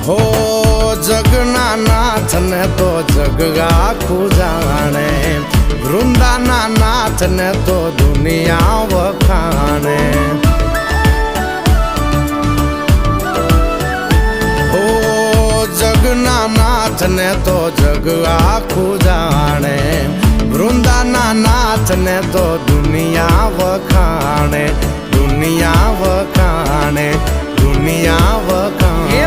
હો જગના નાથ ને તો જગ આખું જાણે, વૃંદાના નાથ ને તો દુનિયા વખાણે. હો જગના નાથ ને તો જગ આખું જાણે, વૃંદાના નાથ ને તો દુનિયા વખાણે, દુનિયા વખાણે, દુનિયા વખાણે.